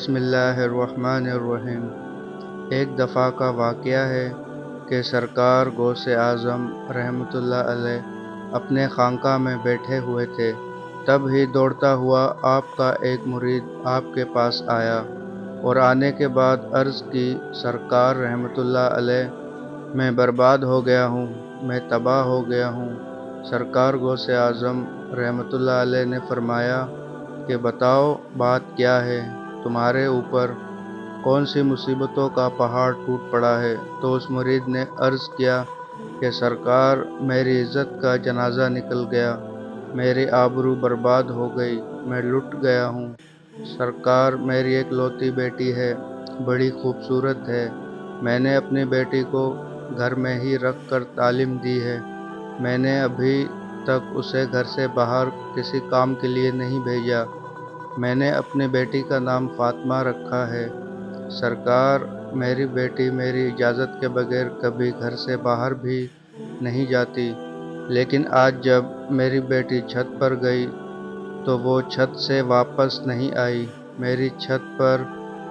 بسم اللہ الرحمن الرحیم۔ ایک دفعہ کا واقعہ ہے کہ سرکار غوث اعظم رحمۃ اللہ علیہ اپنے خانقاہ میں بیٹھے ہوئے تھے، تب ہی دوڑتا ہوا آپ کا ایک مرید آپ کے پاس آیا اور آنے کے بعد عرض کی، سرکار رحمۃ اللہ علیہ، میں برباد ہو گیا ہوں، میں تباہ ہو گیا ہوں۔ سرکار غوث اعظم رحمۃ اللہ علیہ نے فرمایا کہ بتاؤ بات کیا ہے، تمہارے اوپر کون سی مصیبتوں کا پہاڑ ٹوٹ پڑا ہے؟ تو اس مرید نے عرض کیا کہ سرکار، میری عزت کا جنازہ نکل گیا، میری آبرو برباد ہو گئی، میں لٹ گیا ہوں۔ سرکار، میری ایک لوتی بیٹی ہے، بڑی خوبصورت ہے، میں نے اپنی بیٹی کو گھر میں ہی رکھ کر تعلیم دی ہے، میں نے ابھی تک اسے گھر سے باہر کسی کام کے لیے نہیں بھیجا، میں نے اپنی بیٹی کا نام فاطمہ رکھا ہے۔ سرکار، میری بیٹی میری اجازت کے بغیر کبھی گھر سے باہر بھی نہیں جاتی، لیکن آج جب میری بیٹی چھت پر گئی تو وہ چھت سے واپس نہیں آئی۔ میری چھت پر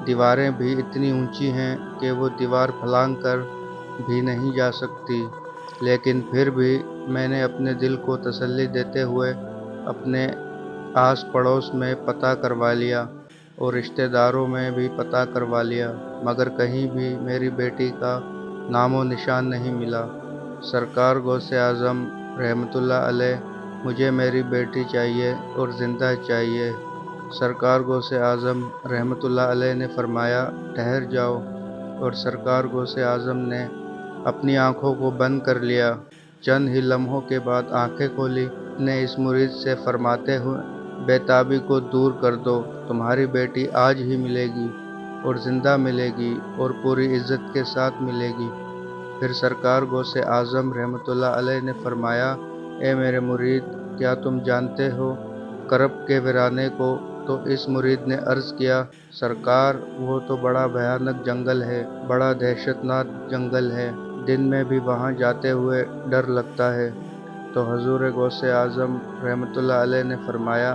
دیواریں بھی اتنی اونچی ہیں کہ وہ دیوار پھلانگ کر بھی نہیں جا سکتی، لیکن پھر بھی میں نے اپنے دل کو تسلی دیتے ہوئے اپنے آس پڑوس میں پتہ کروا لیا اور رشتہ داروں میں بھی پتہ کروا لیا، مگر کہیں بھی میری بیٹی کا نام و نشان نہیں ملا۔ سرکار غوث اعظم رحمۃ اللہ علیہ، مجھے میری بیٹی چاہیے اور زندہ چاہیے۔ سرکار غوث اعظم رحمۃ اللہ علیہ نے فرمایا، ٹھہر جاؤ، اور سرکار غوث اعظم نے اپنی آنکھوں کو بند کر لیا۔ چند ہی لمحوں کے بعد آنکھیں کھولی، نے اس مرید سے فرماتے ہوئے، بے تابی کو دور کر دو، تمہاری بیٹی آج ہی ملے گی اور زندہ ملے گی اور پوری عزت کے ساتھ ملے گی۔ پھر سرکار غوث اعظم رحمۃ اللہ علیہ نے فرمایا، اے میرے مرید، کیا تم جانتے ہو کرب کے ویرانے کو؟ تو اس مرید نے عرض کیا، سرکار، وہ تو بڑا بھیانک جنگل ہے، بڑا دہشت ناک جنگل ہے، دن میں بھی وہاں جاتے ہوئے ڈر لگتا ہے۔ تو حضور غوث اعظم رحمۃ اللہ علیہ نے فرمایا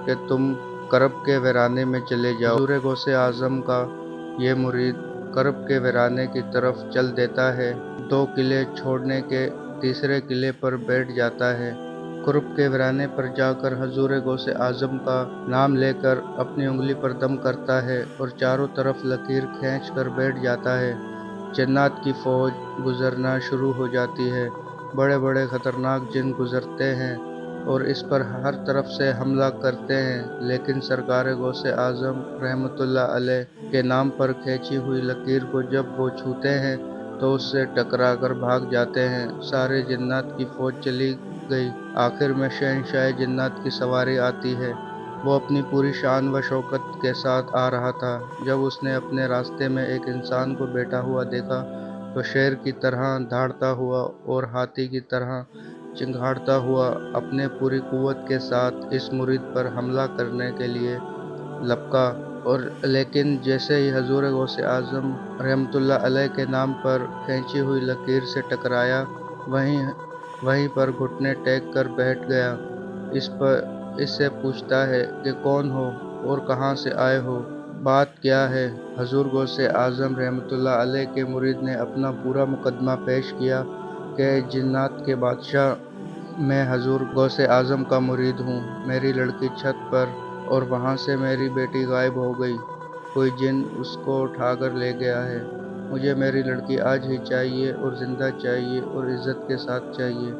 کہ تم کرب کے ویرانے میں چلے جاؤ۔ حضور غوث اعظم کا یہ مرید کرب کے ویرانے کی طرف چل دیتا ہے، 2 قلعے چھوڑنے کے تیسرے قلعے پر بیٹھ جاتا ہے۔ کرب کے ویرانے پر جا کر حضور غوث اعظم کا نام لے کر اپنی انگلی پر دم کرتا ہے اور چاروں طرف لکیر کھینچ کر بیٹھ جاتا ہے۔ جنات کی فوج گزرنا شروع ہو جاتی ہے، بڑے بڑے خطرناک جن گزرتے ہیں اور اس پر ہر طرف سے حملہ کرتے ہیں، لیکن سرکار غوث اعظم رحمۃ اللہ علیہ کے نام پر کھینچی ہوئی لکیر کو جب وہ چھوتے ہیں تو اس سے ٹکرا کر بھاگ جاتے ہیں۔ سارے جنات کی فوج چلی گئی، آخر میں شہنشاہ جنات کی سواری آتی ہے۔ وہ اپنی پوری شان و شوکت کے ساتھ آ رہا تھا۔ جب اس نے اپنے راستے میں ایک انسان کو بیٹھا ہوا دیکھا تو شیر کی طرح دھاڑتا ہوا اور ہاتھی کی طرح چنگھاڑتا ہوا اپنے پوری قوت کے ساتھ اس مرید پر حملہ کرنے کے لیے لپکا، اور لیکن جیسے ہی حضور غوث اعظم رحمۃ اللہ علیہ کے نام پر کھینچی ہوئی لکیر سے ٹکرایا، وہیں پر گھٹنے ٹیک کر بیٹھ گیا۔ اس سے پوچھتا ہے کہ کون ہو اور کہاں سے آئے ہو، بات کیا ہے؟ حضور غوث اعظم رحمۃ اللہ علیہ کے مرید نے اپنا پورا مقدمہ پیش کیا کہ جنات کے بادشاہ، میں حضور غوث اعظم کا مرید ہوں، میری لڑکی چھت پر اور وہاں سے میری بیٹی غائب ہو گئی، کوئی جن اس کو اٹھا کر لے گیا ہے، مجھے میری لڑکی آج ہی چاہیے اور زندہ چاہیے اور عزت کے ساتھ چاہیے۔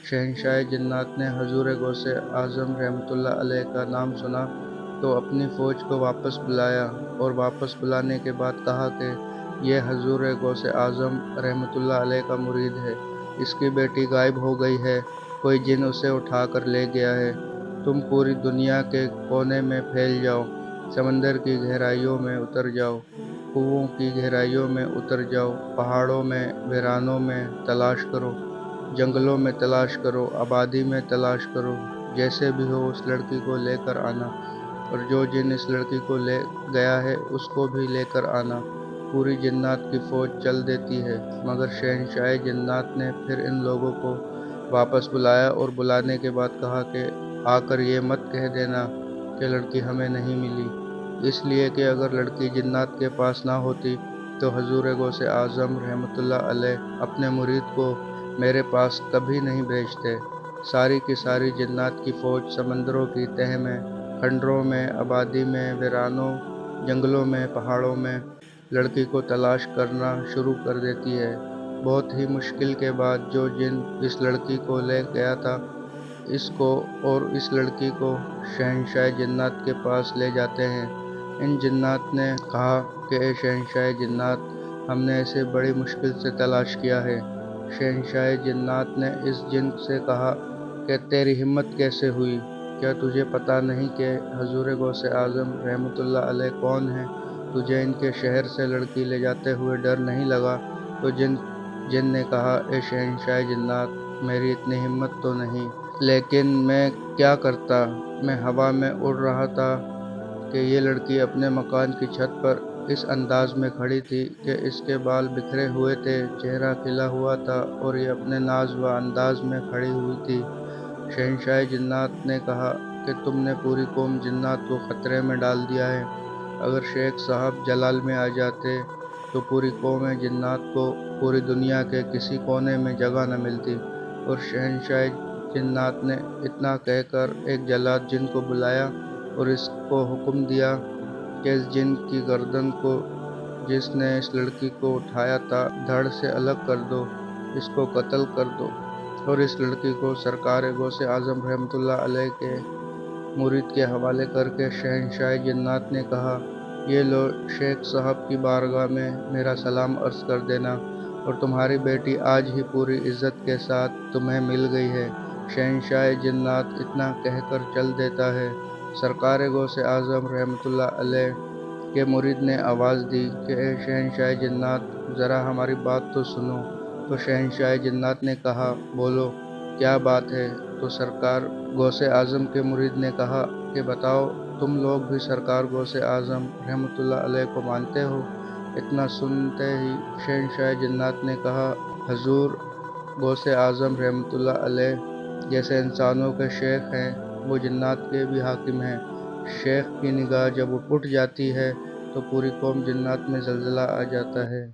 شہنشاہ جنات نے حضور غوث اعظم رحمۃ اللہ علیہ کا نام سنا تو اپنی فوج کو واپس بلایا، اور واپس بلانے کے بعد کہا کہ یہ حضور غوث اعظم رحمۃ اللہ علیہ کا مرید ہے، اس کی بیٹی غائب ہو گئی ہے، کوئی جن اسے اٹھا کر لے گیا ہے، تم پوری دنیا کے کونے میں پھیل جاؤ، سمندر کی گہرائیوں میں اتر جاؤ، کنوؤں کی گہرائیوں میں اتر جاؤ، پہاڑوں میں، ویرانوں میں تلاش کرو، جنگلوں میں تلاش کرو، آبادی میں تلاش کرو، جیسے بھی ہو اس لڑکی کو لے کر آنا، اور جو جن اس لڑکی کو لے گیا ہے اس کو بھی لے کر آنا۔ پوری جنات کی فوج چل دیتی ہے، مگر شہنشاہ جنات نے پھر ان لوگوں کو واپس بلایا اور بلانے کے بعد کہا کہ آ کر یہ مت کہہ دینا کہ لڑکی ہمیں نہیں ملی۔ اس لیے کہ اگر لڑکی جنات کے پاس نہ ہوتی تو حضور غوث اعظم رحمۃ اللہ علیہ اپنے مرید کو میرے پاس کبھی نہیں بھیجتے۔ ساری کی ساری جنات کی فوج سمندروں کی تہہ میں، کھنڈروں میں، آبادی میں، ویرانوں، جنگلوں میں، پہاڑوں میں لڑکی کو تلاش کرنا شروع کر دیتی ہے۔ بہت ہی مشکل کے بعد جو جن اس لڑکی کو لے گیا تھا، اس کو اور اس لڑکی کو شہنشاہ جنات کے پاس لے جاتے ہیں۔ ان جنات نے کہا کہ اے شہنشاہ جنات، ہم نے اسے بڑی مشکل سے تلاش کیا ہے۔ شہنشاہ جنات نے اس جن سے کہا کہ تیری ہمت کیسے ہوئی؟ کیا تجھے پتہ نہیں کہ حضور غوث اعظم رحمۃ اللہ علیہ کون ہیں؟ تجھے ان کے شہر سے لڑکی لے جاتے ہوئے ڈر نہیں لگا؟ تو جن نے کہا اے شہنشاہ جنات، میری اتنی ہمت تو نہیں، لیکن میں کیا کرتا؟ میں ہوا میں اڑ رہا تھا کہ یہ لڑکی اپنے مکان کی چھت پر اس انداز میں کھڑی تھی کہ اس کے بال بکھرے ہوئے تھے، چہرہ کھلا ہوا تھا اور یہ اپنے ناز و انداز میں کھڑی ہوئی تھی۔ شہنشاہ جنات نے کہا کہ تم نے پوری قوم جنات کو خطرے میں ڈال دیا ہے۔ اگر شیخ صاحب جلال میں آ جاتے تو پوری قوم جنات کو پوری دنیا کے کسی کونے میں جگہ نہ ملتی۔ اور شہنشاہ جنات نے اتنا کہہ کر ایک جلاد جن کو بلایا اور اس کو حکم دیا کہ اس جن کی گردن کو جس نے اس لڑکی کو اٹھایا تھا دھڑ سے الگ کر دو، اس کو قتل کر دو۔ اور اس لڑکی کو سرکار غوث اعظم رحمۃ اللہ علیہ کے مرید کے حوالے کر کے شہنشاہ جنات نے کہا، یہ لو، شیخ صاحب کی بارگاہ میں میرا سلام عرض کر دینا، اور تمہاری بیٹی آج ہی پوری عزت کے ساتھ تمہیں مل گئی ہے۔ شہنشاہ جنات اتنا کہہ کر چل دیتا ہے۔ سرکار غوث اعظم رحمۃ اللہ علیہ کے مرید نے آواز دی کہ اے شہنشاہ جنات، ذرا ہماری بات تو سنو۔ تو شہنشاہ جنات نے کہا، بولو، کیا بات ہے؟ تو سرکار غوث اعظم کے مرید نے کہا کہ بتاؤ، تم لوگ بھی سرکار غوث اعظم رحمۃ اللہ علیہ کو مانتے ہو؟ اتنا سنتے ہی شہنشاہ جنات نے کہا، حضور غوث اعظم رحمۃ اللہ علیہ جیسے انسانوں کے شیخ ہیں، وہ جنات کے بھی حاکم ہیں۔ شیخ کی نگاہ جب اٹھ جاتی ہے تو پوری قوم جنات میں زلزلہ آ جاتا ہے۔